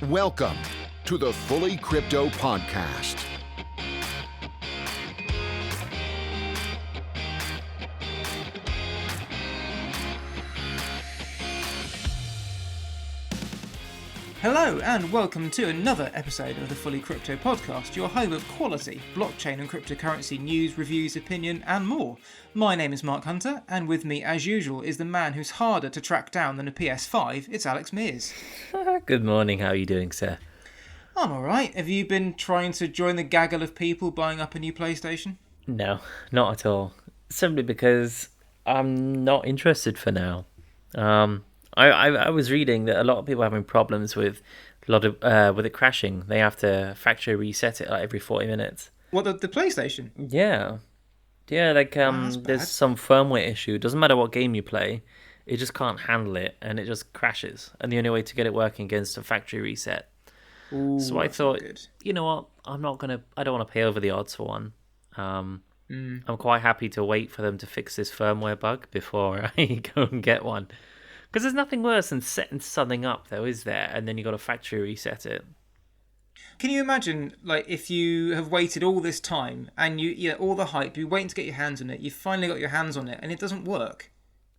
Welcome to the FullyCrypto podcast. Hello and welcome to another episode of the FullyCrypto podcast, your home of quality blockchain and cryptocurrency news, reviews, opinion and more. My name is Mark Hunter, and with me as usual is the man who's harder to track down than a PS5, it's Alex Mears. Good morning, how are you doing, sir? I'm alright. Have you been trying to join the gaggle of people buying up a new PlayStation? No, not at all. Simply because I'm not interested for now. I was reading that a lot of people are having problems with with it crashing. They have to factory reset it like every 40 minutes. What, the PlayStation? Yeah, like there's some firmware issue. It doesn't matter what game you play, it just can't handle it and it just crashes. And the only way to get it working again is to factory reset. Ooh, so I thought, you know what? I don't want to pay over the odds for one. I'm quite happy to wait for them to fix this firmware bug before I go and get one. Because there's nothing worse than setting something up, though, is there? And then you got to factory reset it. Can you imagine, like, if you have waited all this time and all the hype, you're waiting to get your hands on it, you finally got your hands on it, and it doesn't work?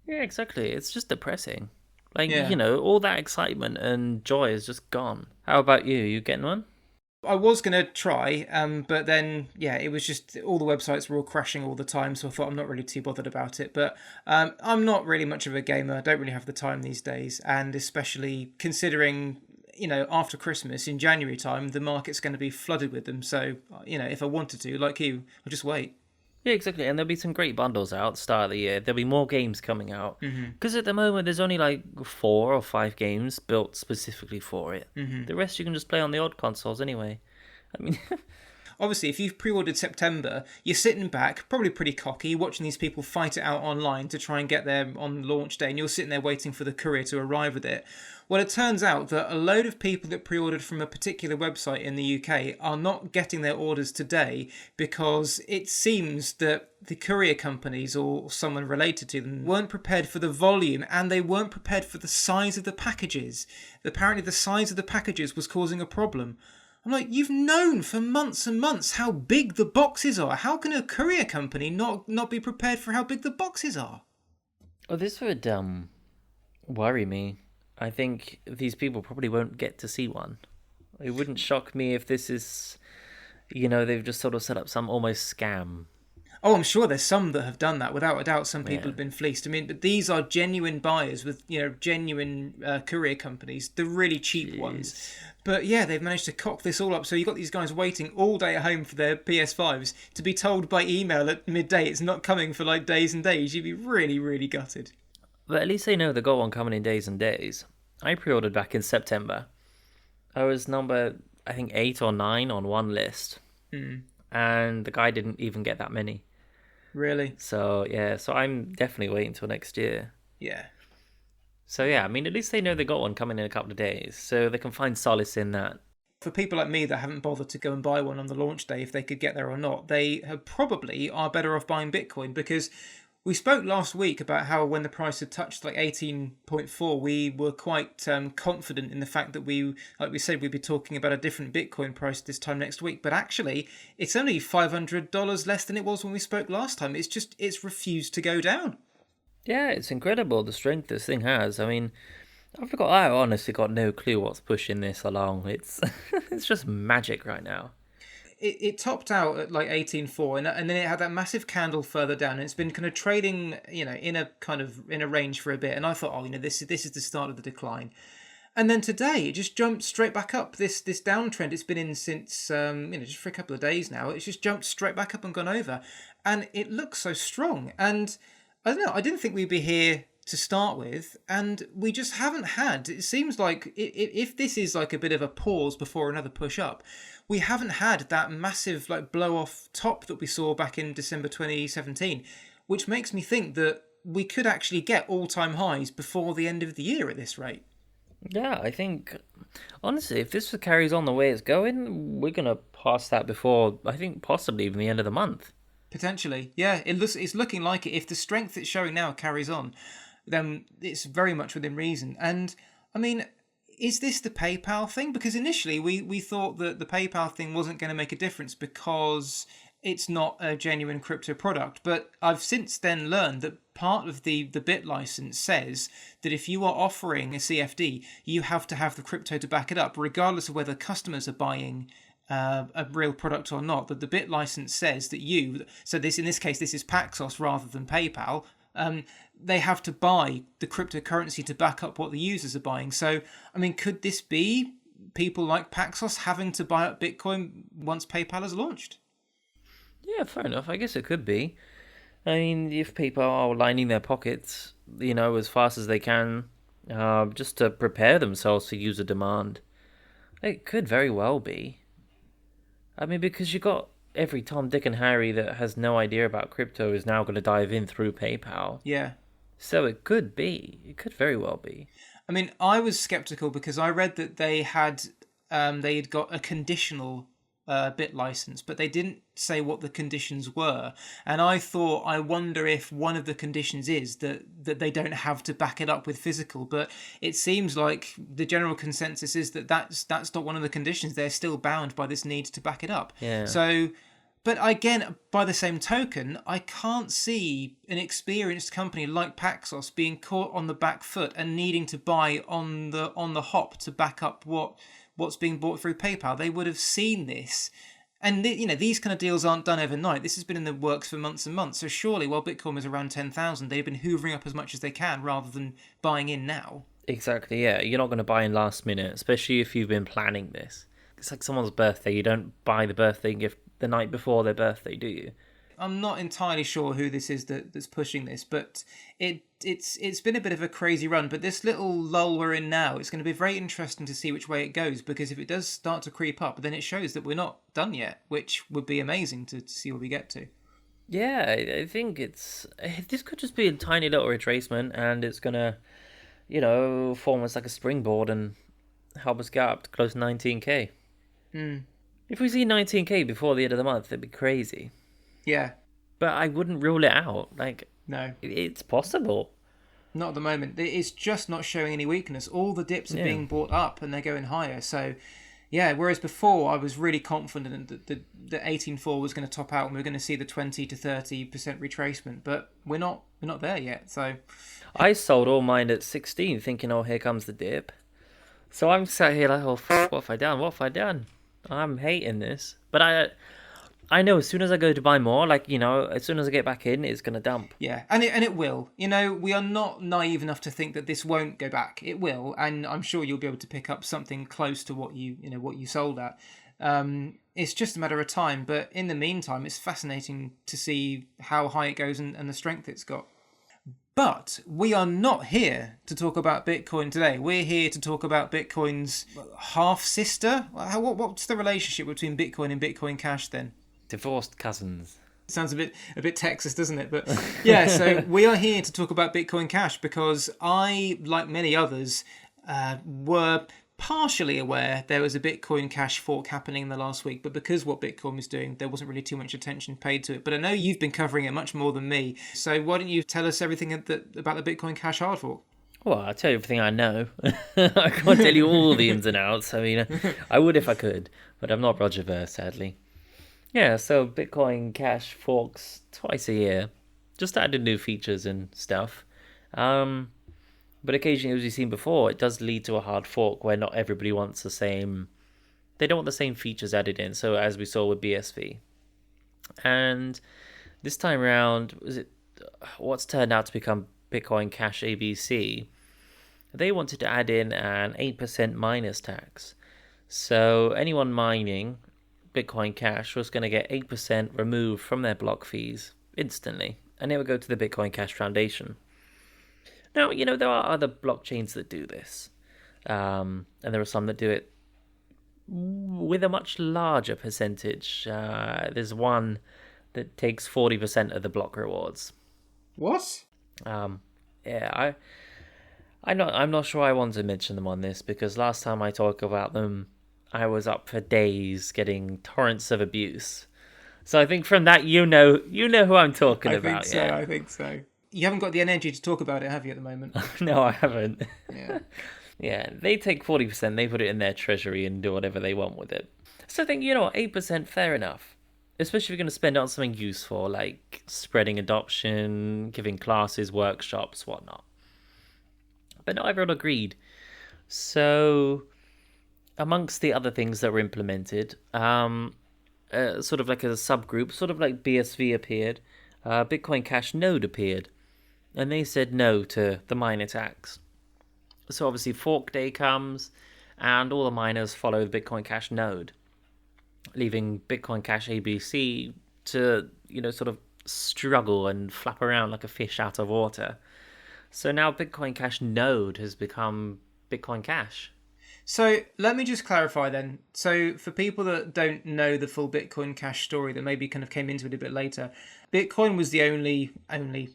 Yeah, exactly. It's just depressing. Like, yeah. All that excitement and joy is just gone. How about you? You getting one? I was going to try, but then, it was just all the websites were all crashing all the time, so I thought I'm not really too bothered about it. But I'm not really much of a gamer. I don't really have the time these days, and especially considering, after Christmas, in January time, the market's going to be flooded with them. So, if I wanted to, like you, I'll just wait. Yeah, exactly. And there'll be some great bundles out at the start of the year. There'll be more games coming out. Because at the moment, there's only like 4 or 5 games built specifically for it. The rest you can just play on the odd consoles anyway. I mean... Obviously, if you've pre-ordered September, you're sitting back, probably pretty cocky, watching these people fight it out online to try and get there on launch day, and you're sitting there waiting for the courier to arrive with it. Well, it turns out that a load of people that pre-ordered from a particular website in the UK are not getting their orders today because it seems that the courier companies or someone related to them weren't prepared for the volume, and they weren't prepared for the size of the packages. Apparently, the size of the packages was causing a problem. I'm like, you've known for months and months how big the boxes are. How can a courier company not be prepared for how big the boxes are? Oh, this would worry me. I think these people probably won't get to see one. It wouldn't shock me if this is, they've just sort of set up some almost scam. Oh, I'm sure there's some that have done that. Without a doubt, some people have been fleeced. I mean, but these are genuine buyers with, genuine courier companies, the really cheap ones. But yeah, they've managed to cock this all up. So you've got these guys waiting all day at home for their PS5s to be told by email at midday it's not coming for like days and days. You'd be really, really gutted. But at least they know they got one coming in days and days. I pre-ordered back in September. I was number, I think, 8 or 9 on one list. And the guy didn't even get that many. Really? So, so I'm definitely waiting until next year. Yeah. So, at least they know they got one coming in a couple of days, so they can find solace in that. For people like me that haven't bothered to go and buy one on the launch day, if they could get there or not, they probably are better off buying Bitcoin, because we spoke last week about how when the price had touched like 18.4, we were quite confident in the fact that like we said, we'd be talking about a different Bitcoin price this time next week. But actually, it's only $500 less than it was when we spoke last time. It's refused to go down. Yeah, it's incredible the strength this thing has. I mean, I honestly got no clue what's pushing this along. It's it's just magic right now. It topped out at like 18.4, and then it had that massive candle further down, and it's been kind of trading, in a range for a bit. And I thought, this is the start of the decline. And then today it just jumped straight back up. This downtrend it's been in since just for a couple of days now. It's just jumped straight back up and gone over, and it looks so strong. And I don't know, I didn't think we'd be here to start with, and we just haven't had, it seems like if this is like a bit of a pause before another push up, we haven't had that massive like blow off top that we saw back in December 2017, which makes me think that we could actually get all-time highs before the end of the year at this rate. Yeah, I think, honestly, if this carries on the way it's going, we're going to pass that before, I think, possibly even the end of the month. Potentially, yeah. It's looking like it. If the strength it's showing now carries on, then it's very much within reason. And, I mean, is this the PayPal thing? Because initially we thought that the PayPal thing wasn't going to make a difference because it's not a genuine crypto product. But I've since then learned that part of the bit license says that if you are offering a CFD, you have to have the crypto to back it up, regardless of whether customers are buying a real product or not. That the bit license says that in this case this is Paxos rather than PayPal. They have to buy the cryptocurrency to back up what the users are buying. So, I mean, could this be people like Paxos having to buy up Bitcoin once PayPal has launched? Yeah, fair enough. I guess it could be. I mean, if people are lining their pockets, as fast as they can, just to prepare themselves for user demand, it could very well be. I mean, because you got every Tom, Dick, and Harry that has no idea about crypto is now going to dive in through PayPal. Yeah. So it could be. It could very well be. I mean, I was skeptical because I read that they had got a conditional bit license, but they didn't say what the conditions were. And I thought, I wonder if one of the conditions is that they don't have to back it up with physical. But it seems like the general consensus is that's not one of the conditions. They're still bound by this need to back it up. Yeah. So, but again, by the same token, I can't see an experienced company like Paxos being caught on the back foot and needing to buy on the hop to back up what's being bought through PayPal. They would have seen this. And, these kind of deals aren't done overnight. This has been in the works for months and months. So surely, while Bitcoin was around 10,000, they've been hoovering up as much as they can rather than buying in now. Exactly, yeah. You're not going to buy in last minute, especially if you've been planning this. It's like someone's birthday. You don't buy the birthday gift the night before their birthday, do you? I'm not entirely sure who this is that's pushing this, but it's been a bit of a crazy run. But this little lull we're in now, it's going to be very interesting to see which way it goes, because if it does start to creep up, then it shows that we're not done yet, which would be amazing to see where we get to. Yeah, I think this could just be a tiny little retracement, and it's going to, form us like a springboard and help us get up to close to 19k. If we see 19k before the end of the month, it'd be crazy. Yeah. But I wouldn't rule it out. No. It's possible. Not at the moment. It's just not showing any weakness. All the dips are being bought up and they're going higher. So, yeah, whereas before I was really confident that the 18.4 was going to top out and we are going to see the 20 to 30% retracement. But we're not there yet. So I sold all mine at 16 thinking, oh, here comes the dip. So I'm sat here like, oh, what have I done? What have I done? I'm hating this. But I know as soon as I go to buy more, as soon as I get back in, it's going to dump. Yeah, and it will. We are not naive enough to think that this won't go back. It will, and I'm sure you'll be able to pick up something close to what you sold at. It's just a matter of time, but in the meantime, it's fascinating to see how high it goes and the strength it's got. But we are not here to talk about Bitcoin today. We're here to talk about Bitcoin's half-sister. What's the relationship between Bitcoin and Bitcoin Cash then? Divorced cousins. Sounds a bit Texas, doesn't it? But yeah, so we are here to talk about Bitcoin Cash because I, like many others, were partially aware there was a Bitcoin Cash fork happening in the last week, but because what Bitcoin was doing, there wasn't really too much attention paid to it. But I know you've been covering it much more than me, so why don't you tell us everything about the Bitcoin Cash hard fork? Well, I'll tell you everything I know. I can't tell you all the ins and outs. I mean, I would if I could, but I'm not Roger Ver, sadly. Yeah, so Bitcoin Cash forks twice a year. Just added new features and stuff. But occasionally, as we've seen before, it does lead to a hard fork where not everybody wants the same... They don't want the same features added in, so as we saw with BSV. And this time around, what's turned out to become Bitcoin Cash ABC, they wanted to add in an 8% miners tax. So anyone mining Bitcoin Cash was going to get 8% removed from their block fees instantly, and it would go to the Bitcoin Cash Foundation. Now, there are other blockchains that do this, and there are some that do it with a much larger percentage. There's one that takes 40% of the block rewards. What? Yeah, I'm not sure I want to mention them on this, because last time I talked about them, I was up for days getting torrents of abuse. So I think from that, you know who I'm talking about. I think so. You haven't got the energy to talk about it, have you, at the moment? No, I haven't. Yeah. Yeah, they take 40%, they put it in their treasury and do whatever they want with it. So I think, 8%, fair enough. Especially if you're going to spend it on something useful, like spreading adoption, giving classes, workshops, whatnot. But not everyone agreed. So, amongst the other things that were implemented, sort of like a subgroup, sort of like BSV appeared, Bitcoin Cash Node appeared, and they said no to the miner tax. So obviously fork day comes, and all the miners follow the Bitcoin Cash node, leaving Bitcoin Cash ABC to, sort of struggle and flap around like a fish out of water. So now Bitcoin Cash node has become Bitcoin Cash. So let me just clarify then. So for people that don't know the full Bitcoin Cash story, that maybe kind of came into it a bit later, Bitcoin was the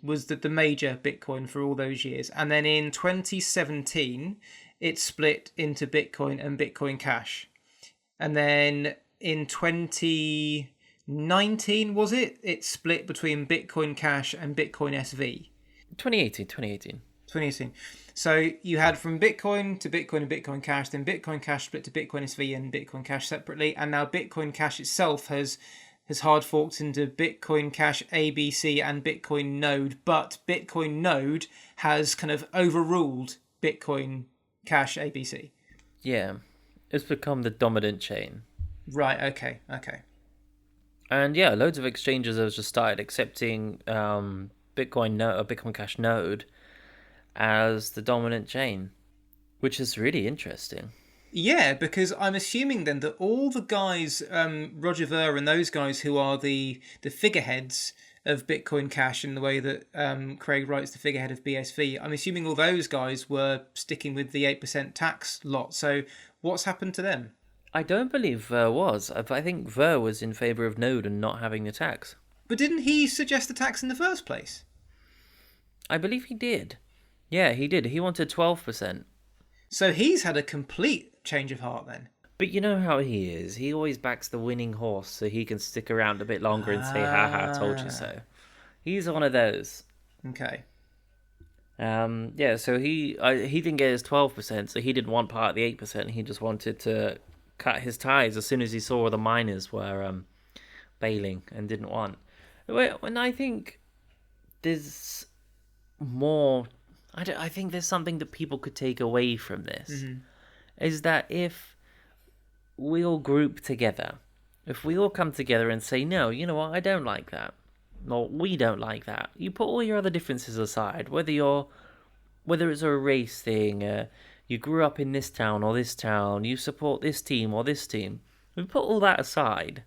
was the major Bitcoin for all those years. And then in 2017, it split into Bitcoin and Bitcoin Cash. And then in 2019, was it? It split between Bitcoin Cash and Bitcoin SV. 2018. So you had from Bitcoin to Bitcoin and Bitcoin Cash, then Bitcoin Cash split to Bitcoin SV and Bitcoin Cash separately, and now Bitcoin Cash itself has hard forked into Bitcoin Cash ABC and Bitcoin Node, but Bitcoin Node has kind of overruled Bitcoin Cash ABC. Yeah, it's become the dominant chain. Right, okay. And yeah, loads of exchanges have just started accepting Bitcoin Cash Node as the dominant chain, which is really interesting. Yeah, because I'm assuming then that all the guys, Roger Ver and those guys who are the figureheads of Bitcoin Cash in the way that Craig writes the figurehead of BSV, I'm assuming all those guys were sticking with the 8% tax lot. So what's happened to them? I don't believe Ver was. I think Ver was in favour of Node and not having the tax. But didn't he suggest the tax in the first place? I believe he did. Yeah, he did. He wanted 12%. So he's had a complete change of heart then. But you know how he is. He always backs the winning horse so he can stick around a bit longer and say, haha, told you so. He's one of those. Okay. Yeah, so he didn't get his 12%, so he didn't want part of the 8%. He just wanted to cut his ties as soon as he saw the miners were bailing and didn't want. And I think there's more... I think there's something that people could take away from this, is that if we all group together, if we all come together and say, no, you know what, I don't like that, or we don't like that, you put all your other differences aside, whether it's a race thing, you grew up in this town or this town, you support this team or this team, we put all that aside,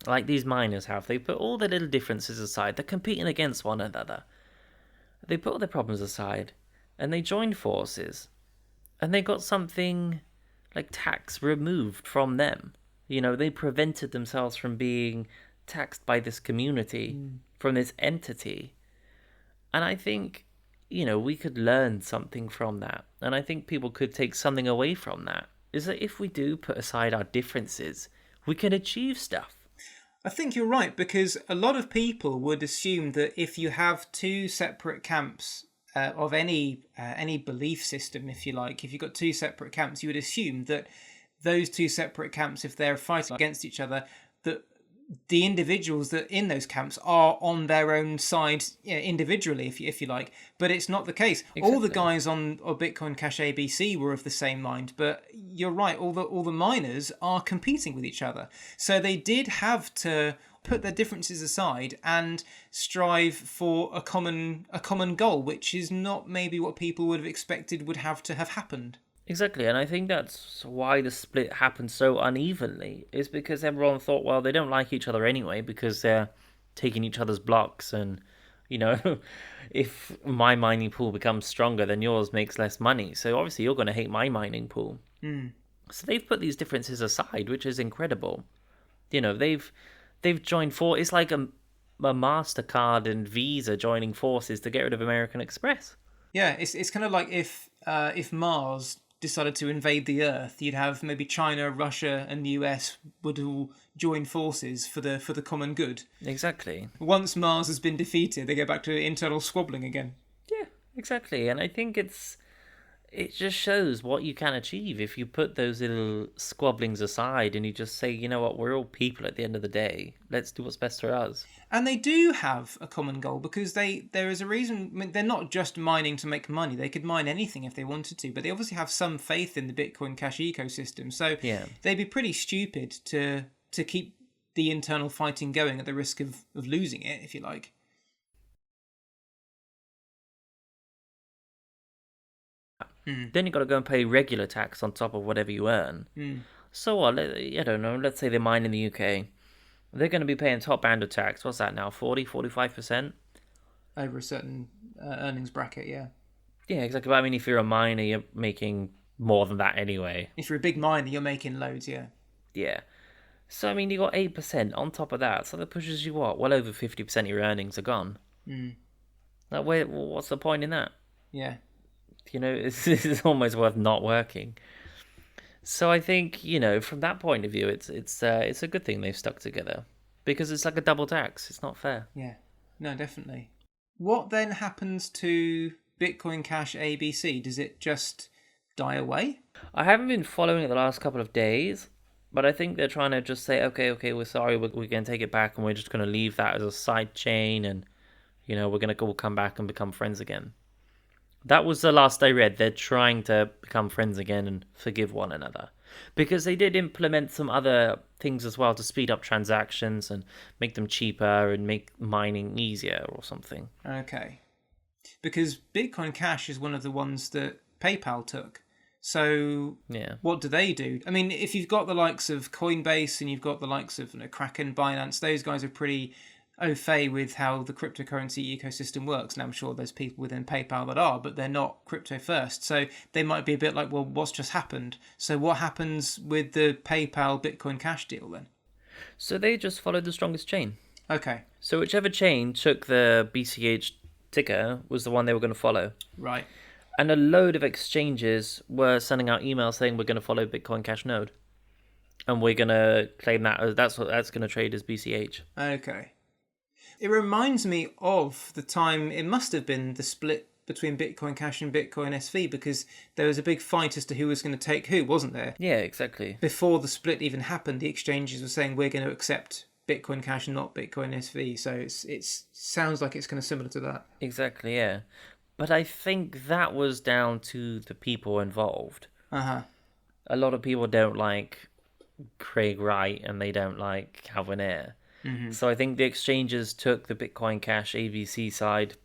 like these miners have, they put all their little differences aside, they're competing against one another. They put all their problems aside, and they joined forces, and they got something like tax removed from them. They prevented themselves from being taxed by this community, from this entity. And I think, we could learn something from that. And I think people could take something away from that, is that if we do put aside our differences, we can achieve stuff. I think you're right, because a lot of people would assume that if you have two separate camps of any belief system, if you like, if you've got two separate camps, you would assume that those two separate camps, if they're fighting against each other, that the individuals that in those camps are on their own side individually, if you like. But it's not the case. Exactly. All the guys on Bitcoin Cash ABC were of the same mind, but you're right, all the miners are competing with each other. So they did have to put their differences aside and strive for a common goal, which is not maybe what people would have expected would have to have happened. Exactly, and I think that's why the split happened so unevenly, is because everyone thought, well, they don't like each other anyway because they're taking each other's blocks, and, if my mining pool becomes stronger, then yours makes less money, so obviously you're going to hate my mining pool. So they've put these differences aside, which is incredible. They've joined it's like a MasterCard and Visa joining forces to get rid of American Express. Yeah, it's kind of like if Mars decided to invade the Earth, you'd have maybe China, Russia, and the US would all join forces for the common good. Exactly. Once Mars has been defeated, they go back to internal squabbling again. Yeah, exactly. And I think it's it just shows what you can achieve if you put those little squabblings aside and you just say, you know what, we're all people at the end of the day. Let's do what's best for us. And they do have a common goal because there is a reason. I mean, they're not just mining to make money. They could mine anything if they wanted to, but they obviously have some faith in the Bitcoin Cash ecosystem. So Yeah. they'd be pretty stupid to keep the internal fighting going at the risk of losing it, if you like. Then you've got to go and pay regular tax on top of whatever you earn. So what? I don't know. Let's say they mine in the UK. They're going to be paying top band of tax. What's that now? 45%? Over a certain earnings bracket, yeah. Yeah, exactly. But I mean, if you're a miner, you're making more than that anyway. If you're a big miner, you're making loads, yeah. Yeah. So, I mean, you got 8% on top of that. So that pushes you what? Well over 50% of your earnings are gone. Like, what's the point in that? Yeah. You know, it's almost worth not working. So I think, you know, from that point of view, it's a good thing they've stuck together because it's like a double tax. It's not fair. Yeah, no, definitely. What then happens to Bitcoin Cash ABC? Does it just die away? I haven't been following it the last couple of days, but I think they're trying to just say, okay, we're sorry, we're going to take it back and we're just going to leave that as a side chain and, you know, we'll come back and become friends again. That was the last I read. They're trying to become friends again and forgive one another. Because they did implement some other things as well to speed up transactions and make them cheaper and make mining easier or something. Okay. Because Bitcoin Cash is one of the ones that PayPal took. So yeah, what do they do? I mean, if you've got the likes of Coinbase and you've got the likes of Kraken, Binance, those guys are pretty au fait with how the cryptocurrency ecosystem works. And I'm sure there's people within PayPal that are, but they're not crypto first. So they might be a bit like, well, what's just happened? So what happens with the PayPal Bitcoin Cash deal then? So they just followed the strongest chain. Okay. So whichever chain took the BCH ticker was the one they were going to follow. Right. And a load of exchanges were sending out emails saying we're going to follow Bitcoin Cash node. And we're going to claim that that's going to trade as BCH. Okay. It reminds me of the time, it must have been the split between Bitcoin Cash and Bitcoin SV, because there was a big fight as to who was going to take who, wasn't there? Yeah, exactly. Before the split even happened, the exchanges were saying we're going to accept Bitcoin Cash and not Bitcoin SV. So it sounds like it's kind of similar to that. Exactly, yeah. But I think that was down to the people involved. Uh-huh. A lot of people don't like Craig Wright and they don't like Calvin Ayre. Mm-hmm. So I think the exchanges took the Bitcoin Cash ABC side.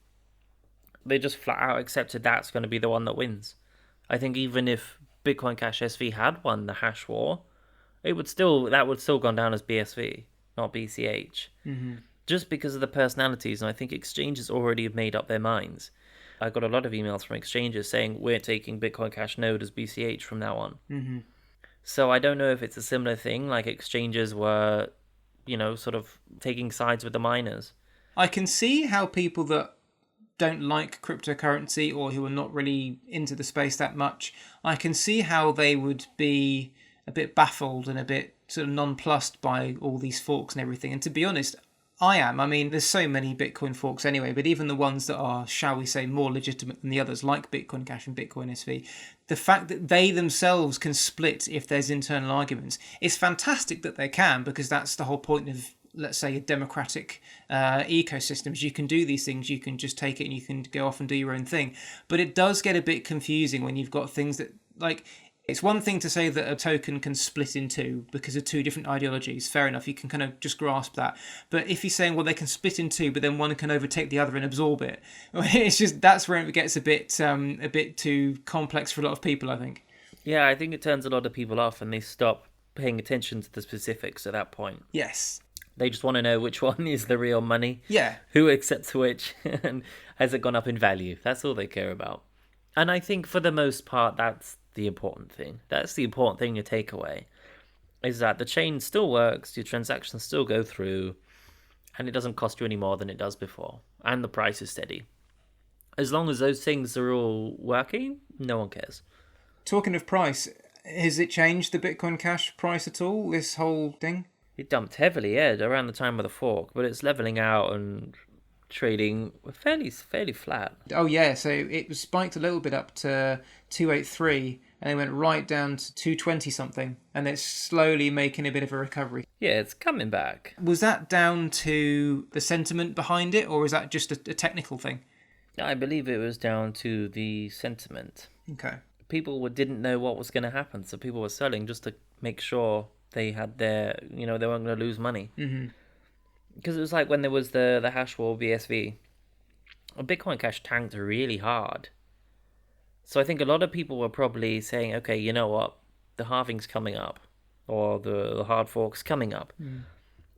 They just flat out accepted that's going to be the one that wins. I think even if Bitcoin Cash SV had won the hash war, that would still gone down as BSV, not BCH. Mm-hmm. Just because of the personalities, and I think exchanges already have made up their minds. I got a lot of emails from exchanges saying we're taking Bitcoin Cash node as BCH from now on. Mm-hmm. So I don't know if it's a similar thing, like exchanges were, sort of taking sides with the miners. I can see how people that don't like cryptocurrency or who are not really into the space that much, I can see how they would be a bit baffled and a bit sort of nonplussed by all these forks and everything. And to be honest, I am. I mean, there's so many Bitcoin forks anyway, but even the ones that are, shall we say, more legitimate than the others, like Bitcoin Cash and Bitcoin SV, the fact that they themselves can split if there's internal arguments, it's fantastic that they can, because that's the whole point of, let's say, a democratic ecosystems. You can do these things, you can just take it and you can go off and do your own thing. But it does get a bit confusing when you've got things that, like, it's one thing to say that a token can split in two because of two different ideologies. Fair enough, you can kind of just grasp that. But if you're saying, well, they can split in two, but then one can overtake the other and absorb it, it's just, that's where it gets a bit too complex for a lot of people, I think. Yeah, I think it turns a lot of people off and they stop paying attention to the specifics at that point. Yes. They just want to know which one is the real money. Yeah. Who accepts which, and has it gone up in value? That's all they care about. And I think for the most part, that's the important thing. That's the important thing to take away, is that the chain still works, your transactions still go through, and it doesn't cost you any more than it does before, and the price is steady. As long as those things are all working, no one cares. Talking of price, has it changed the Bitcoin Cash price at all, this whole thing? It dumped heavily, yeah, around the time of the fork, but it's leveling out and trading fairly flat. Oh yeah, so it was spiked a little bit up to 283, and it went right down to 220 something, and it's slowly making a bit of a recovery. Yeah, it's coming back. Was that down to the sentiment behind it, or is that just a technical thing? I believe it was down to the sentiment. Okay. People didn't know what was going to happen, so people were selling just to make sure they had their, they weren't going to lose money. Mm-hmm. Because it was like when there was the hash war BSV, Bitcoin Cash tanked really hard. So I think a lot of people were probably saying, okay, you know what, the halving's coming up, or the hard fork's coming up.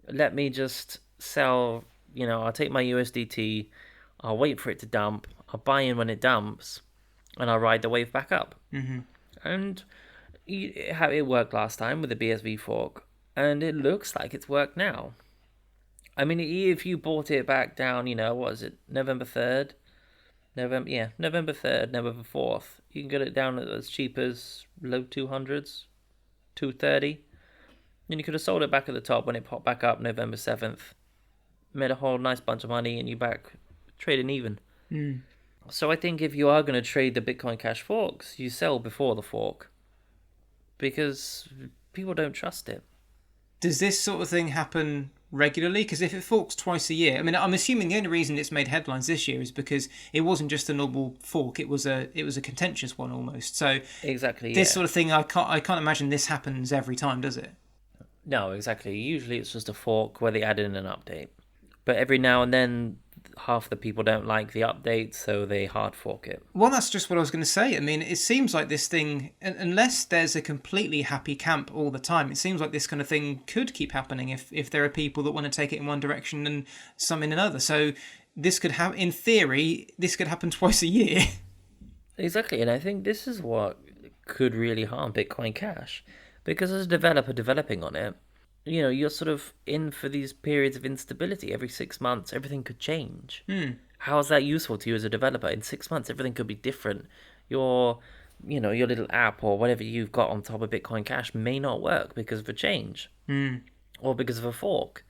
Let me just sell, I'll take my USDT, I'll wait for it to dump, I'll buy in when it dumps, and I'll ride the wave back up. Mm-hmm. And how it worked last time with the BSV fork, and it looks like it's worked now. I mean, if you bought it back down, what is it, November 3rd? November 3rd, November 4th. You can get it down as cheap as low 200s, 230. And you could have sold it back at the top when it popped back up November 7th. Made a whole nice bunch of money, and you back trading even. So I think if you are going to trade the Bitcoin Cash forks, you sell before the fork. Because people don't trust it. Does this sort of thing happen regularly? Because if it forks twice a year, I mean, I'm assuming the only reason it's made headlines this year is because it wasn't just a normal fork; it was a contentious one almost. So exactly, this sort of thing, I can't imagine this happens every time, does it? No, exactly. Usually it's just a fork where they add in an update, but every now and then half the people don't like the update, so they hard fork it. Well, that's just what I was going to say. I mean, it seems like this thing, unless there's a completely happy camp all the time, it seems like this kind of thing could keep happening if there are people that want to take it in one direction and some in another. So this could have, in theory, this could happen twice a year. Exactly, and I think this is what could really harm Bitcoin Cash, because as a developer developing on it, you're sort of in for these periods of instability. Every 6 months, everything could change. How is that useful to you as a developer? In 6 months, everything could be different. Your little app or whatever you've got on top of Bitcoin Cash may not work because of a change or because of a fork.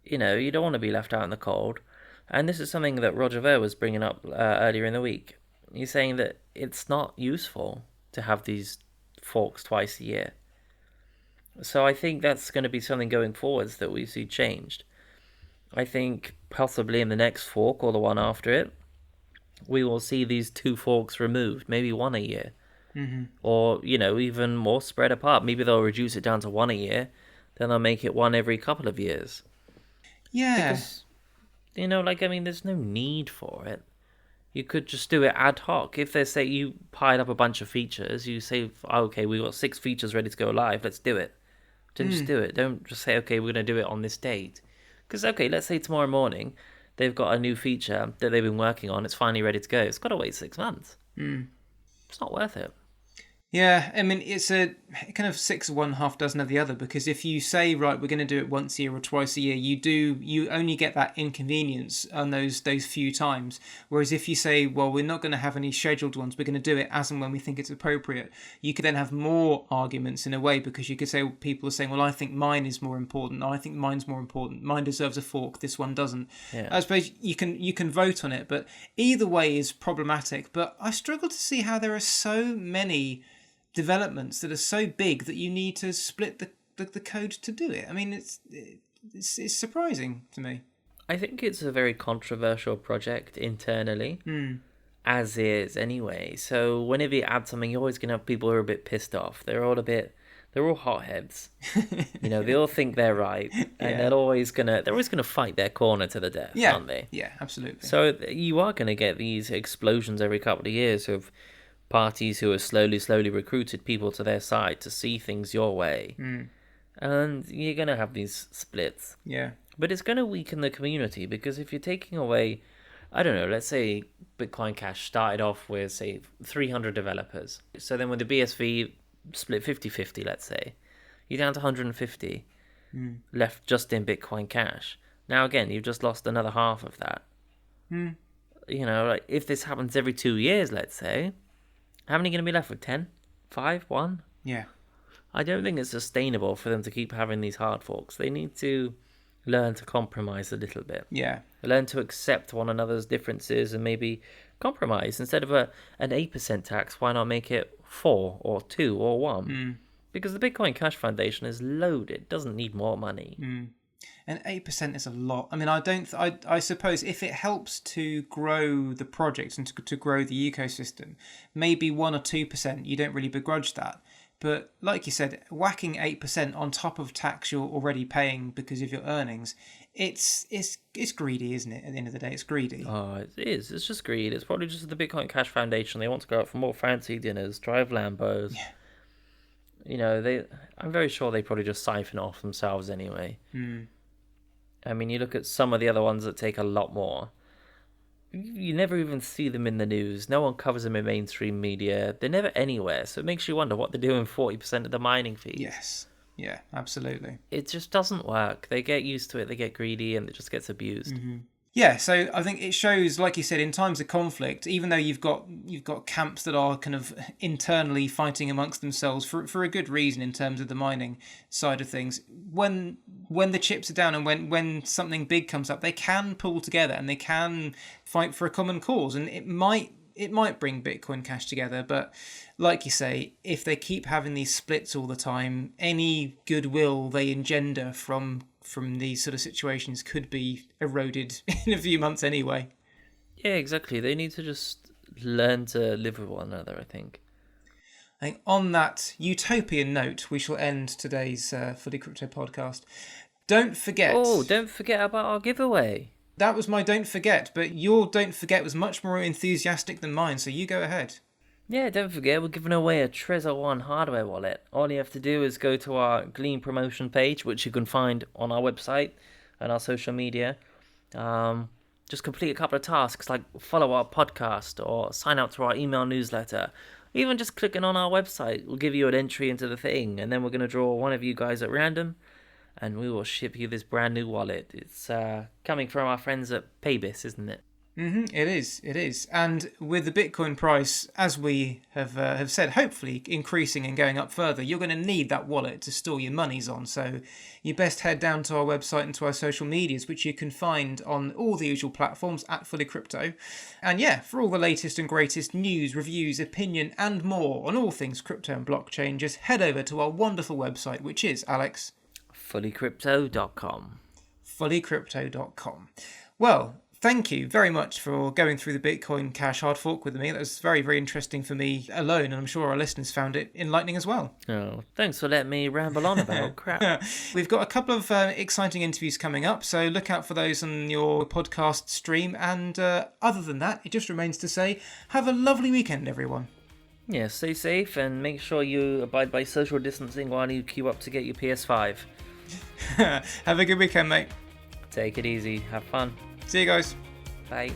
You don't want to be left out in the cold. And this is something that Roger Ver was bringing up earlier in the week. He's saying that it's not useful to have these forks twice a year. So I think that's going to be something going forwards that we see changed. I think possibly in the next fork or the one after it, we will see these two forks removed, maybe one a year. Or, even more spread apart. Maybe they'll reduce it down to one a year, then they'll make it one every couple of years. Yeah. Because, there's no need for it. You could just do it ad hoc. If they say you pile up a bunch of features, you say, okay, we've got 6 features ready to go live, let's do it. Just do it. Don't just say, okay, we're going to do it on this date. Because, okay, let's say tomorrow morning they've got a new feature that they've been working on. It's finally ready to go. It's got to wait 6 months. It's not worth it. Yeah, I mean, it's a kind of 6 of one, half dozen of the other, because if you say, right, we're going to do it once a year or twice a year, you only get that inconvenience on those few times. Whereas if you say, well, we're not going to have any scheduled ones, we're going to do it as and when we think it's appropriate, you could then have more arguments in a way, because you could say, people are saying, well, I think mine is more important, I think mine's more important, mine deserves a fork, this one doesn't. Yeah. I suppose you can vote on it, but either way is problematic. But I struggle to see how there are so many developments that are so big that you need to split the code to do it. I mean, it's surprising to me. I think it's a very controversial project internally, as is anyway. So whenever you add something, you're always going to have people who are a bit pissed off. They're all hotheads. They all think they're right, and they're always gonna fight their corner to the death, aren't they? Yeah, absolutely. So you are going to get these explosions every couple of years of parties who have slowly recruited people to their side to see things your way. And you're going to have these splits. Yeah. But it's going to weaken the community, because if you're taking away, I don't know, let's say Bitcoin Cash started off with, say, 300 developers. So then with the BSV split 50-50, let's say, you're down to 150 left just in Bitcoin Cash. Now, again, you've just lost another half of that. Like if this happens every 2 years, let's say, how many are going to be left with? 10? 5? 1? Yeah. I don't think it's sustainable for them to keep having these hard forks. They need to learn to compromise a little bit. Yeah. Learn to accept one another's differences and maybe compromise. Instead of an 8% tax, why not make it 4 or 2 or 1? Because the Bitcoin Cash Foundation is loaded, doesn't need more money. And 8% is a lot. I mean, I suppose if it helps to grow the project and to grow the ecosystem, maybe 1 or 2%, you don't really begrudge that. But like you said, whacking 8% on top of tax you're already paying because of your earnings, it's greedy, isn't it? At the end of the day, it's greedy. Oh, it is. It's just greed. It's probably just the Bitcoin Cash Foundation. They want to go out for more fancy dinners, drive Lambos. Yeah. You know, I'm very sure they probably just siphon off themselves anyway. I mean, you look at some of the other ones that take a lot more. You never even see them in the news. No one covers them in mainstream media. They're never anywhere. So it makes you wonder what they're doing 40% of the mining fees. Yes. Yeah, absolutely. It just doesn't work. They get used to it. They get greedy and it just gets abused. Yeah, so I think it shows, like you said, in times of conflict, even though you've got camps that are kind of internally fighting amongst themselves for a good reason in terms of the mining side of things, when the chips are down and when something big comes up, they can pull together and they can fight for a common cause, and it might bring Bitcoin Cash together. But like you say, if they keep having these splits all the time, any goodwill they engender from these sort of situations could be eroded in a few months anyway. Yeah, exactly. They need to just learn to live with one another, I think. I think on that utopian note, we shall end today's FullyCrypto podcast. Don't forget... Oh, don't forget about our giveaway. That was my don't forget, but your don't forget was much more enthusiastic than mine, so you go ahead. Yeah, don't forget, we're giving away a Trezor One hardware wallet. All you have to do is go to our Gleam promotion page, which you can find on our website and our social media. Just complete a couple of tasks, like follow our podcast or sign up to our email newsletter. Even just clicking on our website will give you an entry into the thing, and then we're going to draw one of you guys at random, and we will ship you this brand new wallet. It's coming from our friends at Paybis, isn't it? It is. And with the Bitcoin price, as we have said, hopefully increasing and going up further, you're going to need that wallet to store your monies on. So you best head down to our website and to our social medias, which you can find on all the usual platforms at FullyCrypto. And yeah, for all the latest and greatest news, reviews, opinion, and more on all things crypto and blockchain, just head over to our wonderful website, which is, Alex? FullyCrypto.com. FullyCrypto.com. Well, thank you very much for going through the Bitcoin Cash hard fork with me. That was very, very interesting for me alone, and I'm sure our listeners found it enlightening as well. Oh, thanks for letting me ramble on about crap. We've got a couple of exciting interviews coming up, so look out for those on your podcast stream. And other than that, it just remains to say, have a lovely weekend, everyone. Yeah, stay safe and make sure you abide by social distancing while you queue up to get your PS5. Have a good weekend, mate. Take it easy. Have fun. See you guys. Bye.